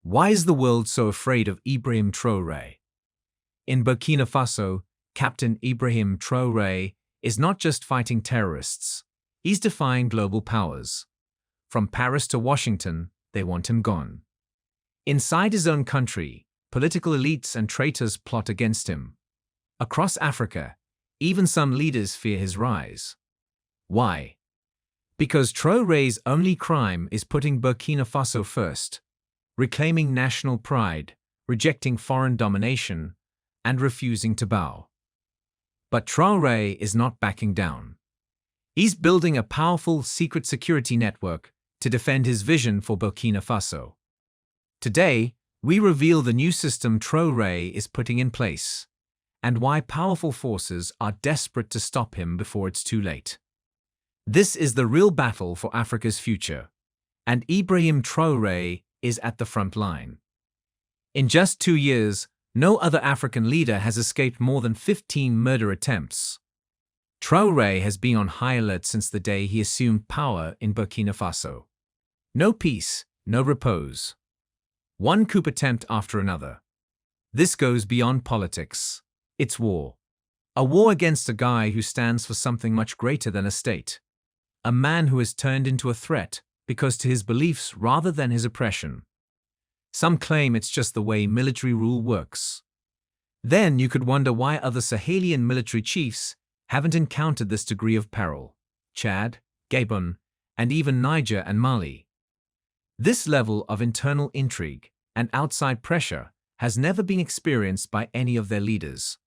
Why is the world so afraid of Ibrahim Traoré? In Burkina Faso, Captain Ibrahim Traoré is not just fighting terrorists, he's defying global powers. From Paris to Washington, they want him gone. Inside his own country, political elites and traitors plot against him. Across Africa, even some leaders fear his rise. Why? Because Traoré's only crime is putting Burkina Faso first, reclaiming national pride, rejecting foreign domination, and refusing to bow. But Traoré is not backing down. He's building a powerful secret security network to defend his vision for Burkina Faso. Today, we reveal the new system Traoré is putting in place, and why powerful forces are desperate to stop him before it's too late. This is the real battle for Africa's future, and Ibrahim Traoré is at the front line. In just 2 years, no other African leader has escaped more than 15 murder attempts. Traoré has been on high alert since the day he assumed power in Burkina Faso. No peace, no repose. One coup attempt after another. This goes beyond politics. It's war. A war against a guy who stands for something much greater than a state. A man who has turned into a threat because to his beliefs rather than his oppression. Some claim it's just the way military rule works. Then you could wonder why other Sahelian military chiefs haven't encountered this degree of peril. Chad, Gabon, and even Niger and Mali. This level of internal intrigue and outside pressure has never been experienced by any of their leaders.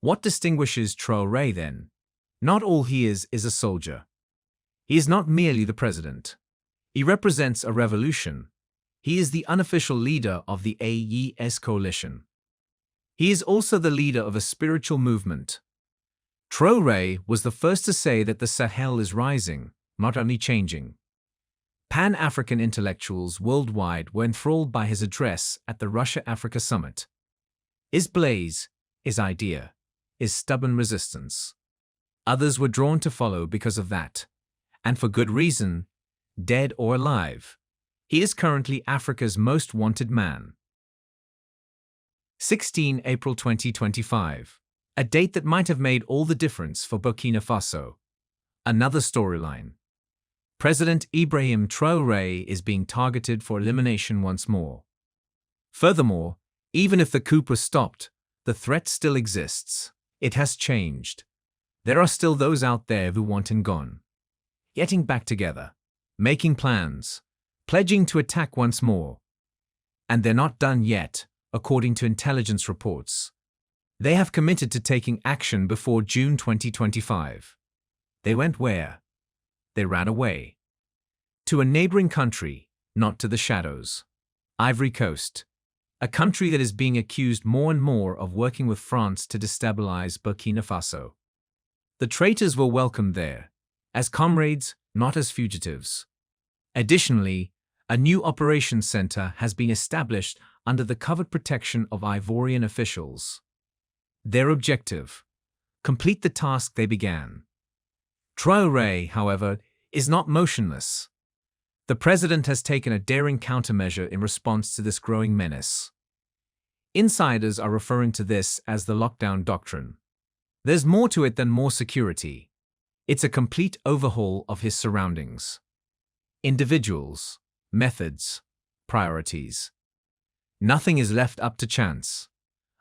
What distinguishes Traoré then? Not all he is a soldier. He is not merely the president. He represents a revolution. He is the unofficial leader of the AES coalition. He is also the leader of a spiritual movement. Traoré was the first to say that the Sahel is rising, not only changing. Pan-African intellectuals worldwide were enthralled by his address at the Russia-Africa Summit. His blaze, his idea, his stubborn resistance. Others were drawn to follow because of that. And for good reason, dead or alive. He is currently Africa's most wanted man. 16 April 2025. A date that might have made all the difference for Burkina Faso. Another storyline. President Ibrahim Traoré is being targeted for elimination once more. Furthermore, even if the coup was stopped, the threat still exists. It has changed. There are still those out there who want him gone. Getting back together, making plans, pledging to attack once more. And they're not done yet, according to intelligence reports. They have committed to taking action before June 2025. They went where? They ran away. To a neighboring country, not to the shadows. Ivory Coast. A country that is being accused more and more of working with France to destabilize Burkina Faso. The traitors were welcomed there, as comrades, not as fugitives. Additionally, a new operations center has been established under the covert protection of Ivorian officials. Their objective: complete the task they began. Traoré, however, is not motionless. The president has taken a daring countermeasure in response to this growing menace. Insiders are referring to this as the lockdown doctrine. There's more to it than more security. It's a complete overhaul of his surroundings. Individuals, methods, priorities. Nothing is left up to chance.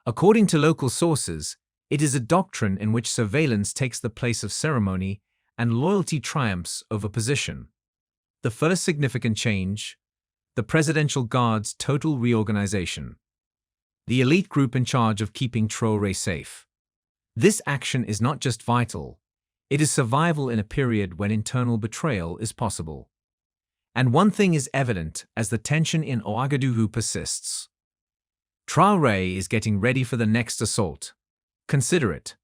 According to local sources, it is a doctrine in which surveillance takes the place of ceremony and loyalty triumphs over position. The first significant change: the Presidential Guard's total reorganization. The elite group in charge of keeping Traoré safe. This action is not just vital, it is survival in a period when internal betrayal is possible. And one thing is evident as the tension in Ouagadougou persists. Traoré is getting ready for the next assault. Consider it.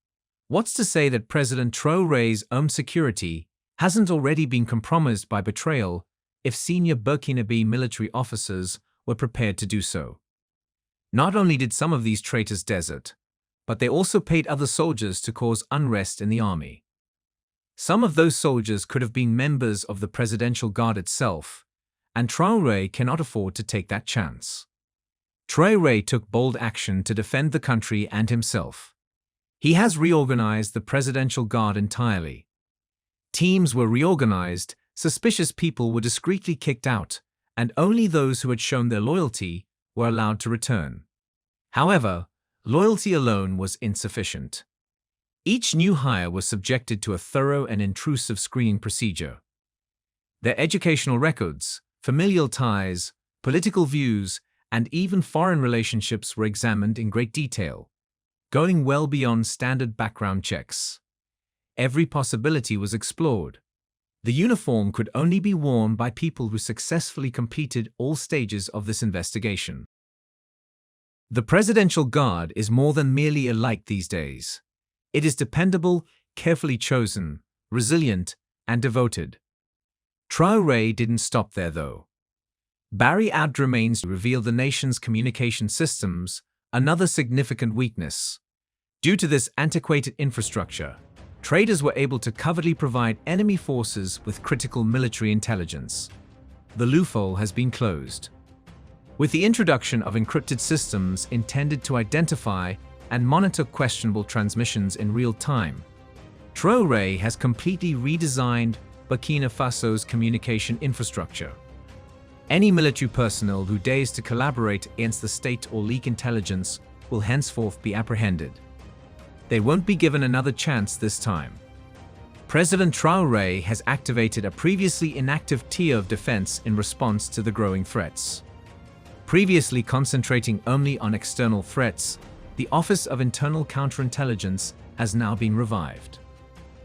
What's to say that President Traoré's own security hasn't already been compromised by betrayal if senior Burkinabe military officers were prepared to do so? Not only did some of these traitors desert, but they also paid other soldiers to cause unrest in the army. Some of those soldiers could have been members of the Presidential Guard itself, and Traoré cannot afford to take that chance. Traore took bold action to defend the country and himself. He has reorganized the presidential guard entirely. Teams were reorganized, suspicious people were discreetly kicked out, and only those who had shown their loyalty were allowed to return. However, loyalty alone was insufficient. Each new hire was subjected to a thorough and intrusive screening procedure. Their educational records, familial ties, political views, and even foreign relationships were examined in great detail, going well beyond standard background checks. Every possibility was explored. The uniform could only be worn by people who successfully completed all stages of this investigation. The Presidential Guard is more than merely a light these days. It is dependable, carefully chosen, resilient, and devoted. Traoré didn't stop there, though. Barry Abd remains to reveal the nation's communication systems, another significant weakness. Due to this antiquated infrastructure, traitors were able to covertly provide enemy forces with critical military intelligence. The loophole has been closed. With the introduction of encrypted systems intended to identify and monitor questionable transmissions in real time, Traoré has completely redesigned Burkina Faso's communication infrastructure. Any military personnel who dares to collaborate against the state or leak intelligence will henceforth be apprehended. They won't be given another chance this time. President Traoré has activated a previously inactive tier of defense in response to the growing threats. Previously concentrating only on external threats, the Office of Internal Counterintelligence has now been revived.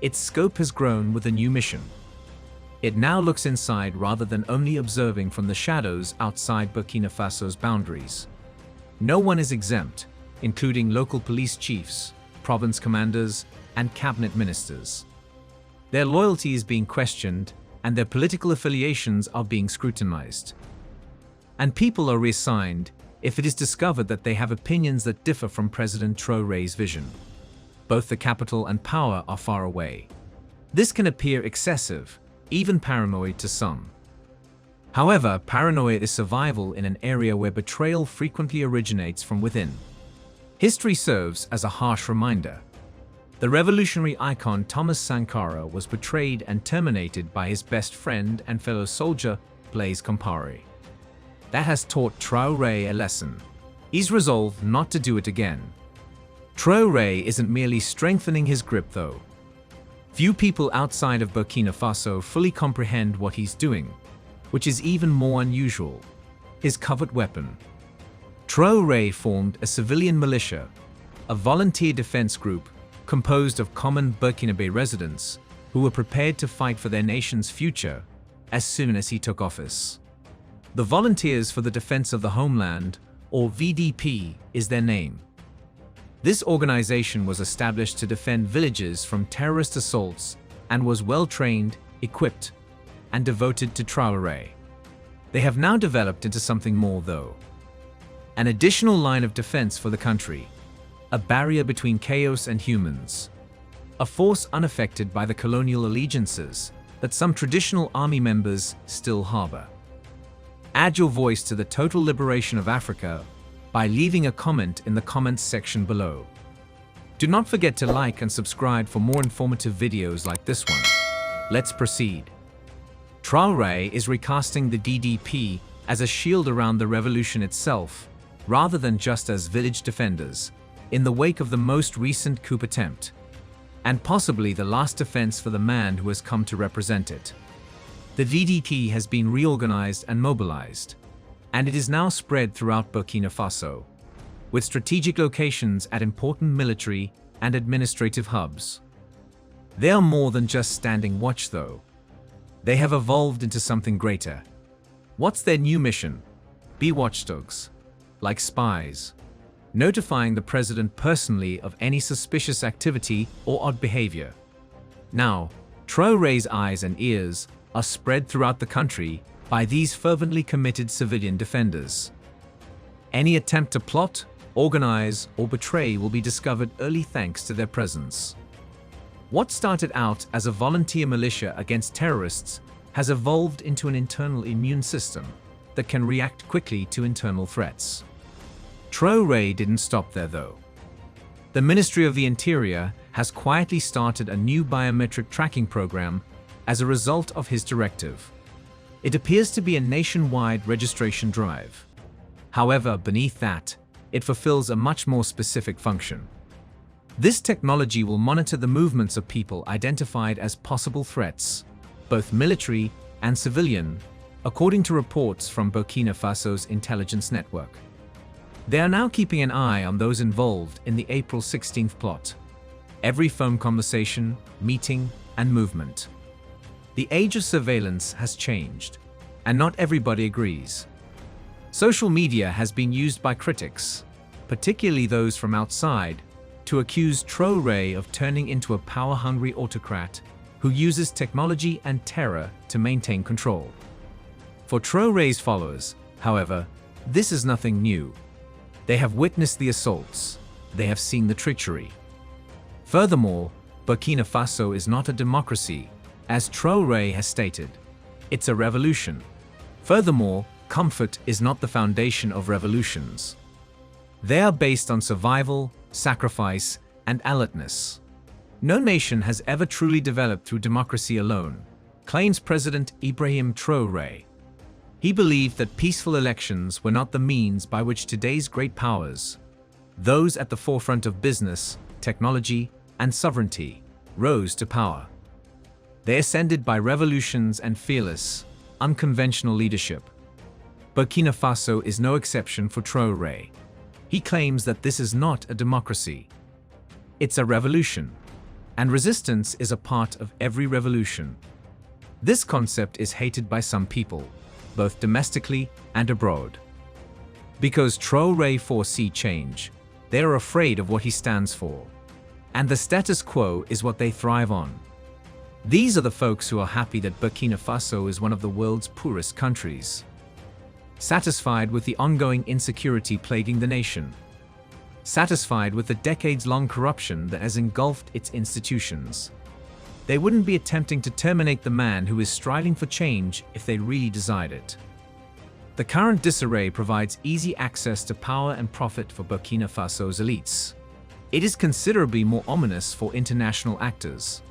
Its scope has grown with a new mission. It now looks inside rather than only observing from the shadows outside Burkina Faso's boundaries. No one is exempt, including local police chiefs, province commanders, and cabinet ministers. Their loyalty is being questioned, and their political affiliations are being scrutinized. And people are reassigned if it is discovered that they have opinions that differ from President Traoré's vision. Both the capital and power are far away. This can appear excessive, even paranoid to some. However, paranoia is survival in an area where betrayal frequently originates from within. History serves as a harsh reminder. The revolutionary icon Thomas Sankara was betrayed and terminated by his best friend and fellow soldier, Blaise Compaoré. That has taught Traoré a lesson. He's resolved not to do it again. Traoré isn't merely strengthening his grip, though. Few people outside of Burkina Faso fully comprehend what he's doing, which is even more unusual: his covert weapon. Traoré formed a civilian militia, a volunteer defense group composed of common Burkinabe residents who were prepared to fight for their nation's future as soon as he took office. The Volunteers for the Defense of the Homeland, or VDP, is their name. This organization was established to defend villages from terrorist assaults and was well-trained, equipped, and devoted to Traoré. They have now developed into something more, though. An additional line of defense for the country, a barrier between chaos and humans, a force unaffected by the colonial allegiances that some traditional army members still harbor. Add your voice to the total liberation of Africa by leaving a comment in the comments section below. Do not forget to like and subscribe for more informative videos like this one. Let's proceed. Traoré is recasting the DDP as a shield around the revolution itself, rather than just as village defenders, in the wake of the most recent coup attempt, and possibly the last defense for the man who has come to represent it. The VDP has been reorganized and mobilized, and it is now spread throughout Burkina Faso, with strategic locations at important military and administrative hubs. They are more than just standing watch, though. They have evolved into something greater. What's their new mission? Be watchdogs, like spies, notifying the president personally of any suspicious activity or odd behavior. Now, Traoré's eyes and ears are spread throughout the country by these fervently committed civilian defenders. Any attempt to plot, organize, or betray will be discovered early thanks to their presence. What started out as a volunteer militia against terrorists has evolved into an internal immune system that can react quickly to internal threats. Traoré didn't stop there though. The Ministry of the Interior has quietly started a new biometric tracking program as a result of his directive. It appears to be a nationwide registration drive. However, beneath that, it fulfills a much more specific function. This technology will monitor the movements of people identified as possible threats, both military and civilian, according to reports from Burkina Faso's intelligence network. They are now keeping an eye on those involved in the April 16th plot. Every phone conversation, meeting, and movement. The age of surveillance has changed, and not everybody agrees. Social media has been used by critics, particularly those from outside, to accuse Traoré of turning into a power-hungry autocrat who uses technology and terror to maintain control. For Traoré's followers, however, this is nothing new. They have witnessed the assaults. They have seen the treachery. Furthermore, Burkina Faso is not a democracy, as Traoré has stated. It's a revolution. Furthermore, comfort is not the foundation of revolutions. They are based on survival, sacrifice, and alertness. No nation has ever truly developed through democracy alone, claims President Ibrahim Traoré. He believed that peaceful elections were not the means by which today's great powers, those at the forefront of business, technology, and sovereignty, rose to power. They ascended by revolutions and fearless, unconventional leadership. Burkina Faso is no exception for Traoré. He claims that this is not a democracy. It's a revolution, and resistance is a part of every revolution. This concept is hated by some people, both domestically and abroad. Because Traoré foresee change, they are afraid of what he stands for. And the status quo is what they thrive on. These are the folks who are happy that Burkina Faso is one of the world's poorest countries. Satisfied with the ongoing insecurity plaguing the nation. Satisfied with the decades-long corruption that has engulfed its institutions. They wouldn't be attempting to terminate the man who is striving for change if they really desired it. The current disarray provides easy access to power and profit for Burkina Faso's elites. It is considerably more ominous for international actors.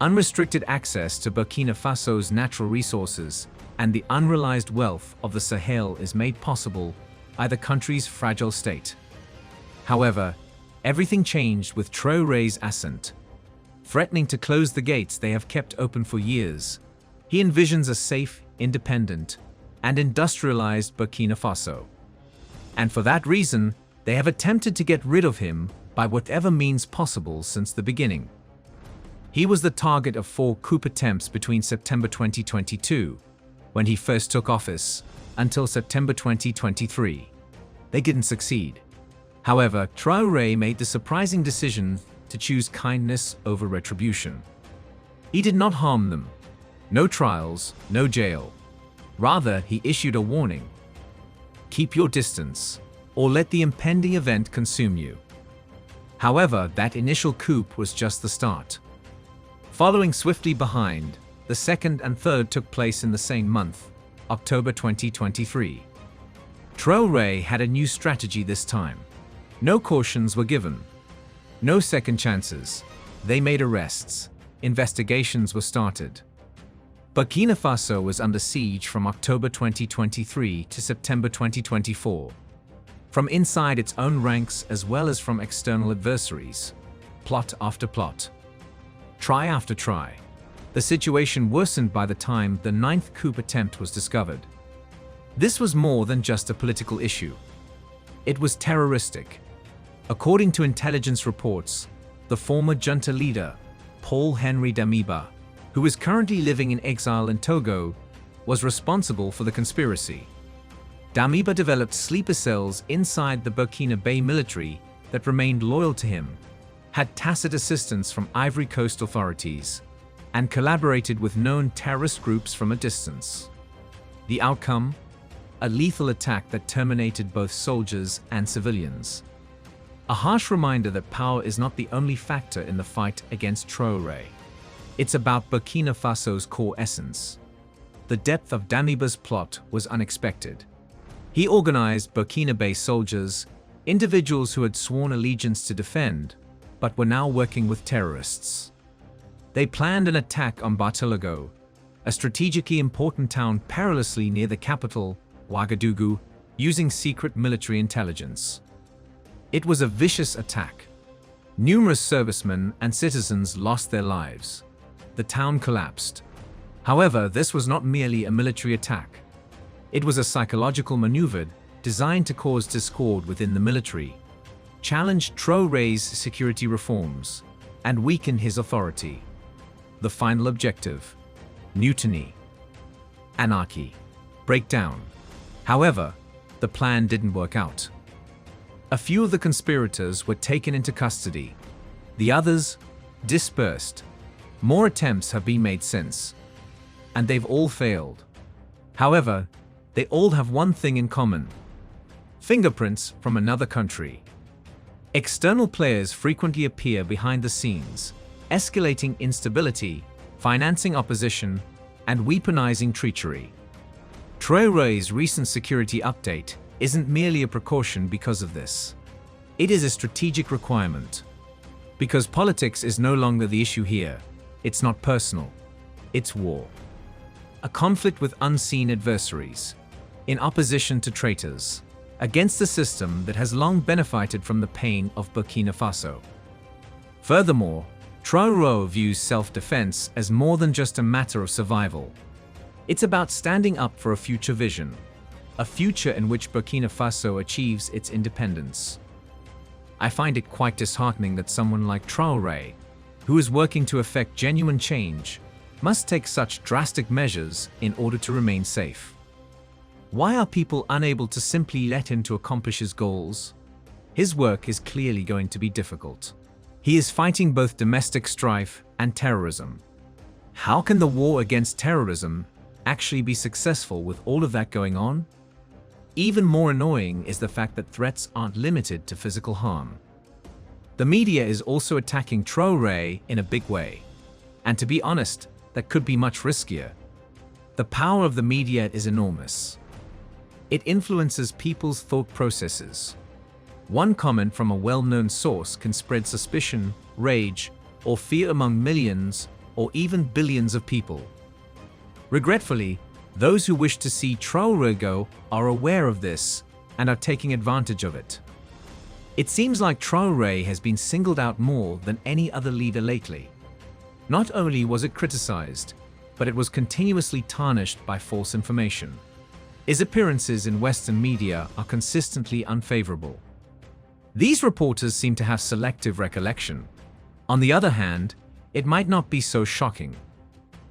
Unrestricted access to Burkina Faso's natural resources and the unrealized wealth of the Sahel is made possible by the country's fragile state. However, everything changed with Traoré's ascent. Threatening to close the gates they have kept open for years, he envisions a safe, independent, and industrialized Burkina Faso. And for that reason, they have attempted to get rid of him by whatever means possible since the beginning. He was the target of 4 coup attempts between September 2022, when he first took office, until September 2023. They didn't succeed. However, Traoré made the surprising decision to choose kindness over retribution. He did not harm them. No trials, no jail. Rather, he issued a warning. Keep your distance, or let the impending event consume you. However, that initial coup was just the start. Following swiftly behind, the second and third took place in the same month, October 2023. Traoré had a new strategy this time. No cautions were given. No second chances. They made arrests. Investigations were started. Burkina Faso was under siege from October 2023 to September 2024. From inside its own ranks as well as from external adversaries. Plot after plot. Try after try. The situation worsened by the time the 9th coup attempt was discovered. This was more than just a political issue. It was terroristic. According to intelligence reports, the former junta leader, Paul-Henri Damiba, who is currently living in exile in Togo, was responsible for the conspiracy. Damiba developed sleeper cells inside the Burkina military that remained loyal to him, had tacit assistance from Ivory Coast authorities, and collaborated with known terrorist groups from a distance. The outcome? A lethal attack that terminated both soldiers and civilians. A harsh reminder that power is not the only factor in the fight against Traoré. It's about Burkina Faso's core essence. The depth of Damiba's plot was unexpected. He organized Burkina-based soldiers, individuals who had sworn allegiance to defend, but were now working with terrorists. They planned an attack on Bartolago, a strategically important town perilously near the capital, Ouagadougou, using secret military intelligence. It was a vicious attack. Numerous servicemen and citizens lost their lives. The town collapsed. However, this was not merely a military attack. It was a psychological maneuver designed to cause discord within the military, challenge Traoré's security reforms, and weaken his authority. The final objective: mutiny, anarchy, breakdown. However, the plan didn't work out. A few of the conspirators were taken into custody. The others dispersed. More attempts have been made since, and they've all failed. However, they all have one thing in common: fingerprints from another country. External players frequently appear behind the scenes, escalating instability, financing opposition, and weaponizing treachery. Traoré's recent security update isn't merely a precaution because of this. It is a strategic requirement. Because politics is no longer the issue here. It's not personal. It's war. A conflict with unseen adversaries, in opposition to traitors, against the system that has long benefited from the pain of Burkina Faso. Furthermore, Traoré views self-defense as more than just a matter of survival. It's about standing up for a future vision, a future in which Burkina Faso achieves its independence. I find it quite disheartening that someone like Traoré, who is working to effect genuine change, must take such drastic measures in order to remain safe. Why are people unable to simply let him to accomplish his goals? His work is clearly going to be difficult. He is fighting both domestic strife and terrorism. How can the war against terrorism actually be successful with all of that going on? Even more annoying is the fact that threats aren't limited to physical harm. The media is also attacking Traoré in a big way. And to be honest, that could be much riskier. The power of the media is enormous. It influences people's thought processes. One comment from a well-known source can spread suspicion, rage, or fear among millions or even billions of people. Regretfully, those who wish to see Traoré go are aware of this and are taking advantage of it. It seems like Traoré has been singled out more than any other leader lately. Not only was it criticized, but it was continuously tarnished by false information. His appearances in Western media are consistently unfavorable. These reporters seem to have selective recollection. On the other hand, it might not be so shocking.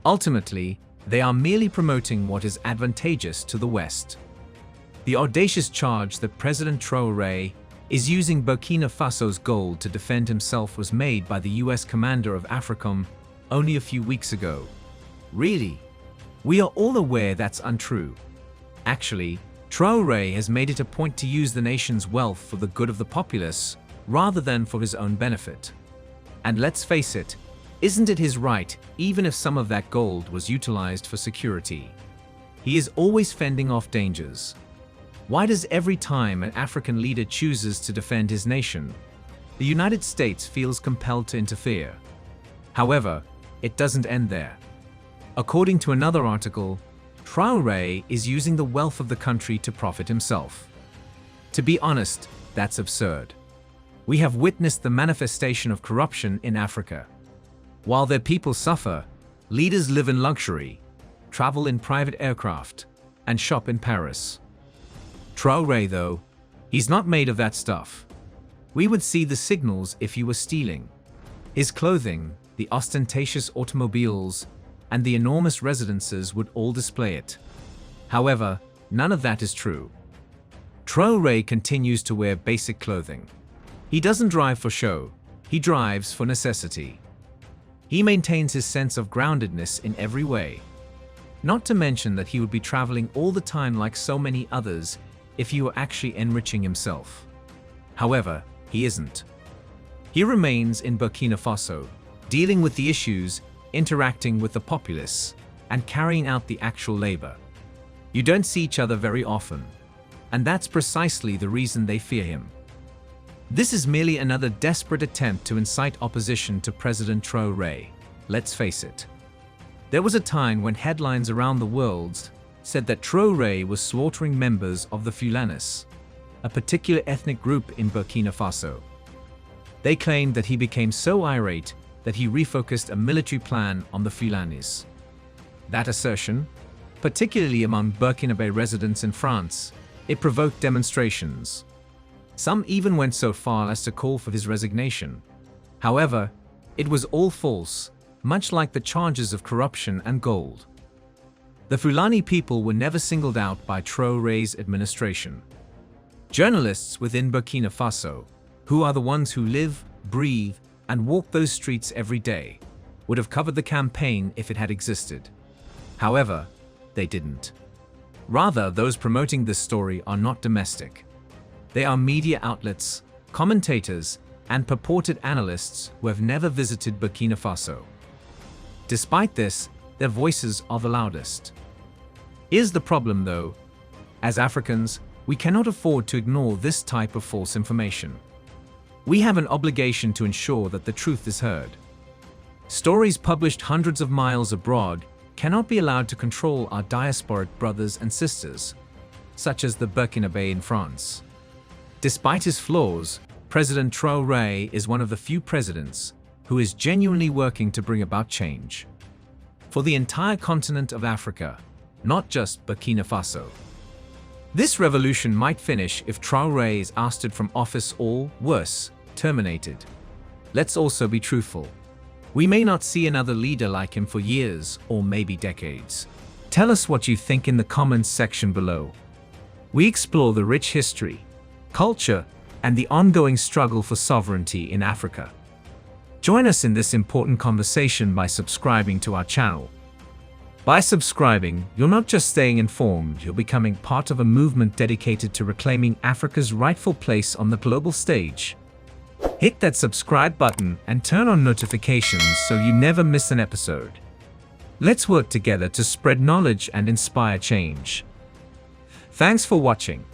Ultimately, they are merely promoting what is advantageous to the West. The audacious charge that President Traoré is using Burkina Faso's gold to defend himself was made by the US commander of AFRICOM only a few weeks ago. Really? We are all aware that's untrue. Actually, Traoré has made it a point to use the nation's wealth for the good of the populace rather than for his own benefit. And let's face it, isn't it his right, even if some of that gold was utilized for security? He is always fending off dangers. Why does every time an African leader chooses to defend his nation, the United States feels compelled to interfere? However, it doesn't end there. According to another article, Traoré is using the wealth of the country to profit himself. To be honest, that's absurd. We have witnessed the manifestation of corruption in Africa. While their people suffer, leaders live in luxury, travel in private aircraft, and shop in Paris. Traoré, though, he's not made of that stuff. We would see the signals if he were stealing. His clothing, the ostentatious automobiles, and the enormous residences would all display it. However, none of that is true. Traoré continues to wear basic clothing. He doesn't drive for show, he drives for necessity. He maintains his sense of groundedness in every way. Not to mention that he would be traveling all the time like so many others if he were actually enriching himself. However, he isn't. He remains in Burkina Faso, dealing with the issues, interacting with the populace, and carrying out the actual labor. You don't see each other very often, and that's precisely the reason they fear him. This is merely another desperate attempt to incite opposition to President Traoré. Let's face it. There was a time when headlines around the world said that Traoré was slaughtering members of the Fulanis, a particular ethnic group in Burkina Faso. They claimed that he became so irate that he refocused a military plan on the Fulanis. That assertion, particularly among Burkinabe residents in France, it provoked demonstrations. Some even went so far as to call for his resignation. However, it was all false, much like the charges of corruption and gold. The Fulani people were never singled out by Traoré's administration. Journalists within Burkina Faso, who are the ones who live, breathe, and walk those streets every day, would have covered the campaign if it had existed. However, they didn't. Rather, those promoting this story are not domestic. They are media outlets, commentators, and purported analysts who have never visited Burkina Faso. Despite this, their voices are the loudest. Here's the problem though. As Africans, we cannot afford to ignore this type of false information. We have an obligation to ensure that the truth is heard. Stories published hundreds of miles abroad cannot be allowed to control our diasporic brothers and sisters, such as the Burkinabe in France. Despite his flaws, President Traoré is one of the few presidents who is genuinely working to bring about change for the entire continent of Africa, not just Burkina Faso. This revolution might finish if Traoré is ousted from office or, worse, terminated. Let's also be truthful. We may not see another leader like him for years or maybe decades. Tell us what you think in the comments section below. We explore the rich history, culture, and the ongoing struggle for sovereignty in Africa. Join us in this important conversation by subscribing to our channel. By subscribing, you're not just staying informed, you're becoming part of a movement dedicated to reclaiming Africa's rightful place on the global stage. Hit that subscribe button and turn on notifications so you never miss an episode. Let's work together to spread knowledge and inspire change. Thanks for watching.